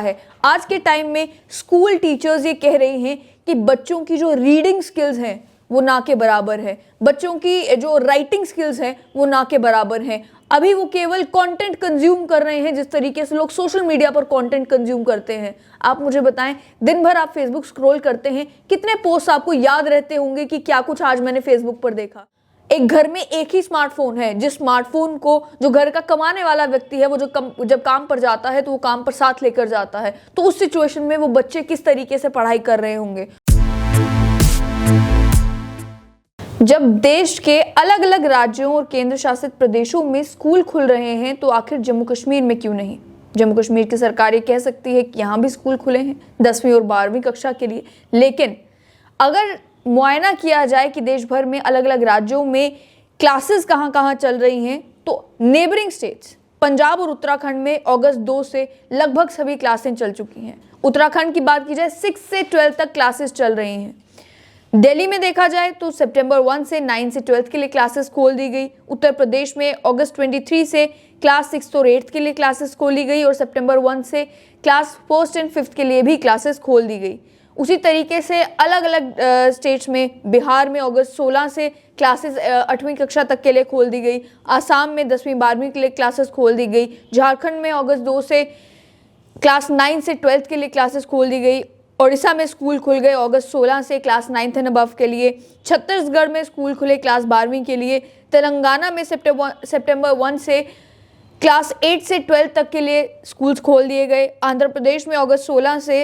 है। आज के टाइम में स्कूल टीचर्स ये कह रही हैं कि बच्चों की जो रीडिंग स्किल्स हैं वो ना के बराबर है, बच्चों की जो राइटिंग स्किल्स हैं वो ना के बराबर हैं। अभी वो केवल कंटेंट कंज्यूम कर रहे हैं जिस तरीके से लोग सोशल मीडिया पर कंटेंट कंज्यूम करते हैं। आप मुझे बताएं, दिन भर आप फेसबुक स्क्रॉल करते हैं, कितने पोस्ट आपको याद रहते होंगे कि क्या कुछ आज मैंने फेसबुक पर देखा। एक घर में एक ही स्मार्टफोन है, जिस स्मार्टफोन को जो घर का कमाने वाला व्यक्ति है वो जब काम पर जाता है तो वो काम पर साथ लेकर जाता है। तो उस सिचुएशन में वो बच्चे किस तरीके से पढ़ाई कर रहे होंगे। जब देश के अलग अलग राज्यों और केंद्र शासित प्रदेशों में स्कूल खुल रहे हैं तो आखिर जम्मू कश्मीर में क्यों नहीं। जम्मू कश्मीर की सरकार ये कह सकती है कि यहाँ भी स्कूल खुले हैं 10वीं और 12वीं कक्षा के लिए, लेकिन अगर मुआयना किया जाए कि देश भर में अलग अलग राज्यों में क्लासेस कहाँ कहाँ चल रही हैं तो नेबरिंग स्टेट्स पंजाब और उत्तराखंड में अगस्त 2 से लगभग सभी क्लासें चल चुकी हैं। उत्तराखंड की बात की जाए 6 से 12 तक क्लासेस चल रही हैं। दिल्ली में देखा जाए तो सितंबर 1 से 9 से 12 के लिए क्लासेस खोल दी गई। उत्तर प्रदेश में अगस्त 23 से क्लास 6 और 8 के लिए क्लासेस खोली गई और सितंबर 1 से क्लास 1st एंड 5th के लिए भी क्लासेस खोल दी गई। उसी तरीके से अलग अलग स्टेट्स में बिहार में अगस्त 16 से क्लासेस 8वीं कक्षा तक के लिए खोल दी गई। आसाम में 10वीं 12वीं के लिए क्लासेस खोल दी गई। झारखंड में अगस्त 2 से क्लास 9 से 12 के लिए क्लासेस खोल दी गई। ओडिशा में स्कूल खुल गए अगस्त 16 से क्लास 9th एंड अबव के लिए। छत्तीसगढ़ में स्कूल खुले क्लास 12वीं के लिए। तेलंगाना में सितंबर 1 से क्लास 8 से 12 तक के लिए स्कूल्स खोल दिए गए। आंध्र प्रदेश में अगस्त 16 से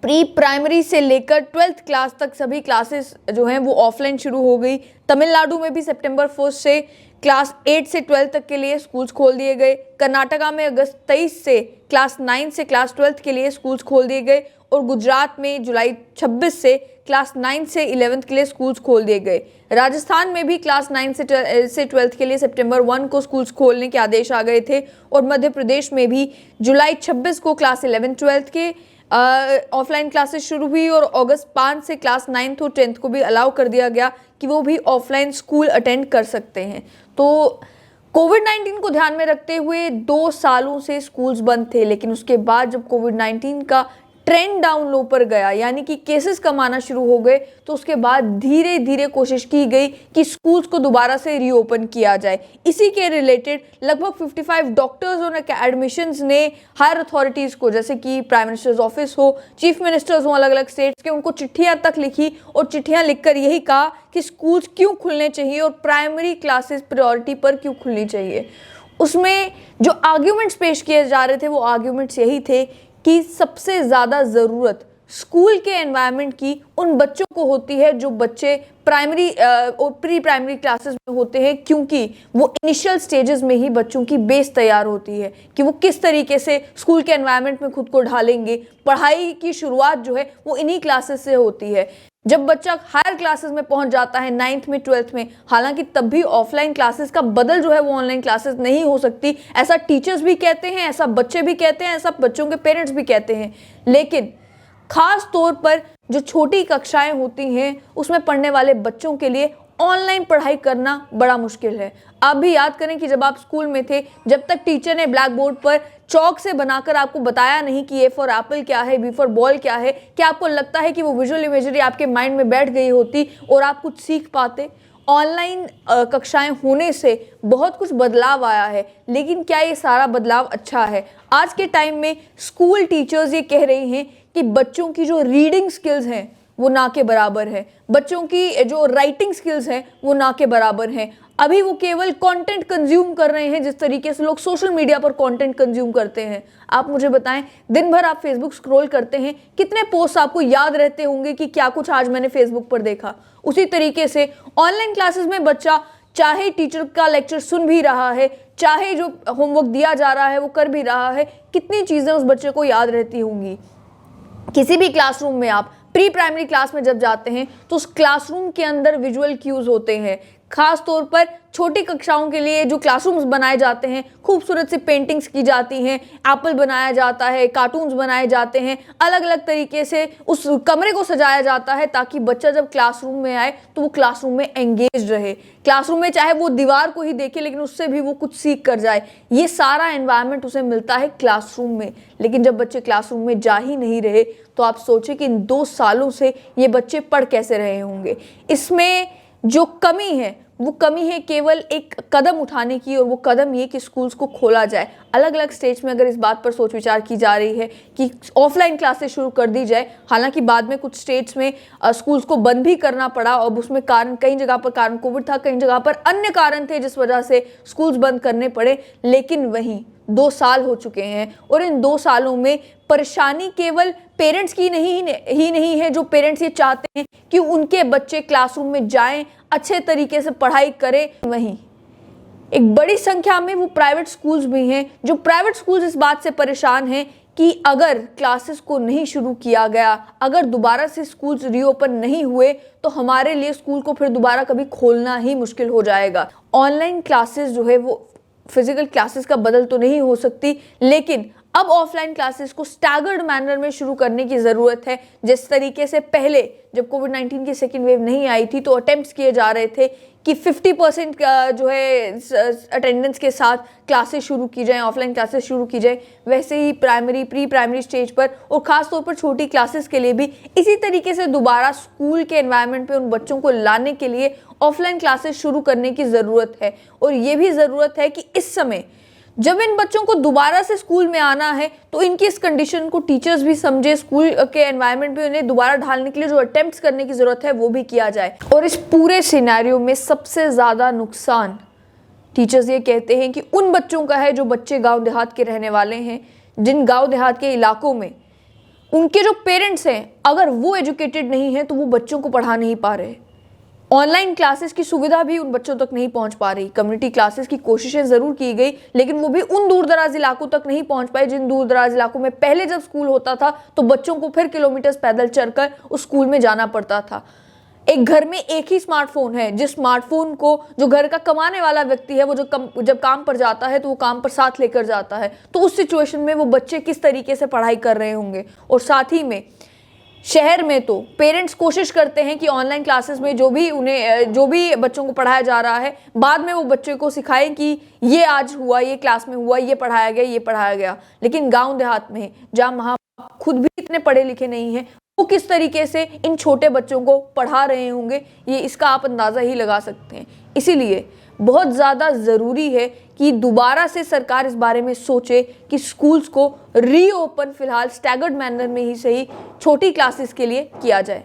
प्री प्राइमरी से लेकर 12th क्लास तक सभी क्लासेस जो हैं वो ऑफलाइन शुरू हो गई। तमिलनाडु में भी सितंबर 1 से क्लास 8 से 12 तक के लिए स्कूल्स खोल दिए गए। कर्नाटका में अगस्त 23 से क्लास 9 से क्लास 12 के लिए स्कूल्स खोल दिए गए और गुजरात में जुलाई 26 से क्लास 9 से 11th के लिए स्कूल्स खोल दिए गए। राजस्थान में भी क्लास 9 से 12th के लिए सितंबर 1 को स्कूल्स खोलने के आदेश आ गए थे और मध्य प्रदेश में भी जुलाई 26 को क्लास 11 12th के ऑफलाइन क्लासेस शुरू हुई और अगस्त 5 से क्लास 9th और 10th को भी अलाउ कर दिया गया कि वो भी ऑफलाइन स्कूल अटेंड कर सकते हैं। तो कोविड-19 को ध्यान में रखते हुए 2 सालों से स्कूल्स बंद थे, लेकिन उसके बाद जब कोविड-19 का ट्रेंड डाउन लो पर गया यानी कि केसेस कम आना शुरू हो गए तो उसके बाद धीरे धीरे कोशिश की गई कि स्कूल्स को दोबारा से रीओपन किया जाए। इसी के रिलेटेड लगभग 55 डॉक्टर्स और एकेडमिशियंस ने हायर अथॉरिटीज़ को, जैसे कि प्राइम मिनिस्टर्स ऑफिस हो, चीफ मिनिस्टर्स हो अलग अलग स्टेट्स के, उनको चिट्ठियां तक लिखी और चिट्ठियां लिखकर यही कहा कि स्कूल्स क्यों खुलने चाहिए और प्राइमरी क्लासेस प्रायोरिटी पर क्यों खुलनी चाहिए। उसमें जो आर्ग्यूमेंट्स पेश किए जा रहे थे वो आर्ग्यूमेंट्स यही थे कि सबसे ज़्यादा ज़रूरत स्कूल के एनवायरनमेंट की उन बच्चों को होती है जो बच्चे प्राइमरी और प्री प्राइमरी क्लासेस में होते हैं, क्योंकि वो इनिशियल स्टेजेस में ही बच्चों की बेस तैयार होती है कि वो किस तरीके से स्कूल के एनवायरनमेंट में खुद को ढालेंगे। पढ़ाई की शुरुआत जो है वो इन्हीं क्लासेस से होती है। जब बच्चा हायर क्लासेस में पहुंच जाता है 9th में 12th में, हालांकि तब भी ऑफलाइन क्लासेस का बदल जो है वो ऑनलाइन क्लासेस नहीं हो सकती, ऐसा टीचर्स भी कहते हैं, ऐसा बच्चे भी कहते हैं, ऐसा बच्चों के पेरेंट्स भी कहते हैं। लेकिन खास तौर पर जो छोटी कक्षाएं होती हैं उसमें पढ़ने वाले बच्चों के लिए ऑनलाइन पढ़ाई करना बड़ा मुश्किल है। आप भी याद करें कि जब आप स्कूल में थे, जब तक टीचर ने ब्लैक बोर्ड पर चौक से बनाकर आपको बताया नहीं कि ए फॉर एप्पल क्या है, बी फॉर बॉल क्या है, क्या आपको लगता है कि वो विजुअल इमेजरी आपके माइंड में बैठ गई होती और आप कुछ सीख पाते? ऑनलाइन कक्षाएं होने से बहुत कुछ बदलाव आया है, लेकिन क्या ये सारा बदलाव अच्छा है? आज के टाइम में स्कूल टीचर्स ये कह रही हैं कि बच्चों की जो रीडिंग स्किल्स हैं वो ना के बराबर है, बच्चों की जो राइटिंग स्किल्स हैं वो ना के बराबर हैं। अभी वो केवल कंटेंट कंज्यूम कर रहे हैं जिस तरीके से लोग सोशल मीडिया पर कंटेंट कंज्यूम करते हैं। आप मुझे बताएं, दिन भर आप फेसबुक स्क्रॉल करते हैं, कितने पोस्ट आपको याद रहते होंगे कि क्या कुछ आज मैंने फेसबुक पर देखा। उसी तरीके से ऑनलाइन क्लासेस में बच्चा चाहे टीचर का लेक्चर सुन भी रहा है, चाहे जो होमवर्क दिया जा रहा है वो कर भी रहा है, कितनी चीज़ें उस बच्चे को याद रहती होंगी। किसी भी क्लासरूम में आप प्री प्राइमरी क्लास में जब जाते हैं तो उस क्लासरूम के अंदर विजुअल क्यूज होते हैं, खास तौर पर छोटी कक्षाओं के लिए जो क्लासरूम्स बनाए जाते हैं, खूबसूरत सी पेंटिंग्स की जाती हैं, एप्पल बनाया जाता है, कार्टून्स बनाए जाते हैं, अलग अलग तरीके से उस कमरे को सजाया जाता है ताकि बच्चा जब क्लासरूम में आए तो वो क्लासरूम में एंगेज रहे। क्लासरूम में चाहे वो दीवार को ही देखे लेकिन उससे भी वो कुछ सीख कर जाए। ये सारा एनवायरनमेंट उसे मिलता है क्लासरूम में। लेकिन जब बच्चे क्लासरूम में जा ही नहीं रहे तो आप सोचें कि इन 2 सालों से ये बच्चे पढ़ कैसे रहे होंगे। इसमें जो कमी है वो कमी है केवल एक कदम उठाने की, और वो कदम ये कि स्कूल्स को खोला जाए। अलग अलग स्टेट्स में अगर इस बात पर सोच विचार की जा रही है कि ऑफलाइन क्लासेस शुरू कर दी जाए, हालांकि बाद में कुछ स्टेट्स में स्कूल्स को बंद भी करना पड़ा और उसमें कारण कई जगह पर कारण कोविड था, कई जगह पर अन्य कारण थे जिस वजह से स्कूल्स बंद करने पड़े। लेकिन वहीं 2 साल हो चुके हैं और इन 2 सालों में परेशानी केवल पेरेंट्स की नहीं है। जो पेरेंट्स ये चाहते हैं कि उनके बच्चे क्लासरूम में जाएं, अच्छे तरीके से पढ़ाई करें, वहीं एक बड़ी संख्या में वो प्राइवेट स्कूल्स भी हैं। जो प्राइवेट स्कूल्स इस बात से परेशान हैं कि अगर क्लासेस को नहीं शुरू किया गया, अगर दोबारा से स्कूल्स रीओपन नहीं हुए तो हमारे लिए स्कूल को फिर दोबारा कभी खोलना ही मुश्किल हो जाएगा। ऑनलाइन क्लासेस जो है वो फिजिकल क्लासेस का बदल तो नहीं हो सकती, लेकिन अब ऑफलाइन क्लासेस को स्टैगर्ड मैनर में शुरू करने की ज़रूरत है। जिस तरीके से पहले जब कोविड-19 की सेकेंड वेव नहीं आई थी तो अटेम्प्ट्स किए जा रहे थे कि 50% जो है अटेंडेंस के साथ क्लासेस शुरू की जाएं, ऑफलाइन क्लासेस शुरू की जाएं, वैसे ही प्राइमरी प्री प्राइमरी स्टेज पर और ख़ास तौर पर छोटी क्लासेस के लिए भी इसी तरीके से दोबारा स्कूल के एनवायरनमेंट पे उन बच्चों को लाने के लिए ऑफलाइन क्लासेस शुरू करने की ज़रूरत है। और ये भी ज़रूरत है कि इस समय जब इन बच्चों को दोबारा से स्कूल में आना है तो इनकी इस कंडीशन को टीचर्स भी समझे, स्कूल के एनवायरनमेंट में उन्हें दोबारा ढालने के लिए जो अटेम्प्ट्स करने की ज़रूरत है वो भी किया जाए। और इस पूरे सिनेरियो में सबसे ज़्यादा नुकसान टीचर्स ये कहते हैं कि उन बच्चों का है जो बच्चे गांव देहात के रहने वाले हैं, जिन गांव देहात के इलाकों में उनके जो पेरेंट्स हैं अगर वो एजुकेटेड नहीं है तो वो बच्चों को पढ़ा नहीं पा रहे। ऑनलाइन क्लासेस की सुविधा भी उन बच्चों तक नहीं पहुंच पा रही। कम्युनिटी क्लासेस की कोशिशें ज़रूर की गई लेकिन वो भी उन दूर दराज इलाकों तक नहीं पहुंच पाए जिन दूर दराज इलाकों में पहले जब स्कूल होता था तो बच्चों को फिर किलोमीटर्स पैदल चलकर उस स्कूल में जाना पड़ता था। एक घर में एक ही स्मार्टफोन है, जिस स्मार्टफोन को जो घर का कमाने वाला व्यक्ति है वो जब काम पर जाता है तो वो काम पर साथ लेकर जाता है। तो उस सिचुएशन में वो बच्चे किस तरीके से पढ़ाई कर रहे होंगे। और साथ ही में शहर में तो पेरेंट्स कोशिश करते हैं कि ऑनलाइन क्लासेस में जो भी बच्चों को पढ़ाया जा रहा है बाद में वो बच्चे को सिखाएं कि ये आज हुआ, ये क्लास में हुआ, ये पढ़ाया गया, ये पढ़ाया गया। लेकिन गांव देहात में जहाँ वहाँ खुद भी इतने पढ़े लिखे नहीं हैं, वो किस तरीके से इन छोटे बच्चों को पढ़ा रहे होंगे ये इसका आप अंदाज़ा ही लगा सकते हैं। इसीलिए बहुत ज़्यादा ज़रूरी है कि दोबारा से सरकार इस बारे में सोचे कि स्कूल्स को रीओपन फिलहाल स्टैगर्ड मैनर में ही सही छोटी क्लासेस के लिए किया जाए।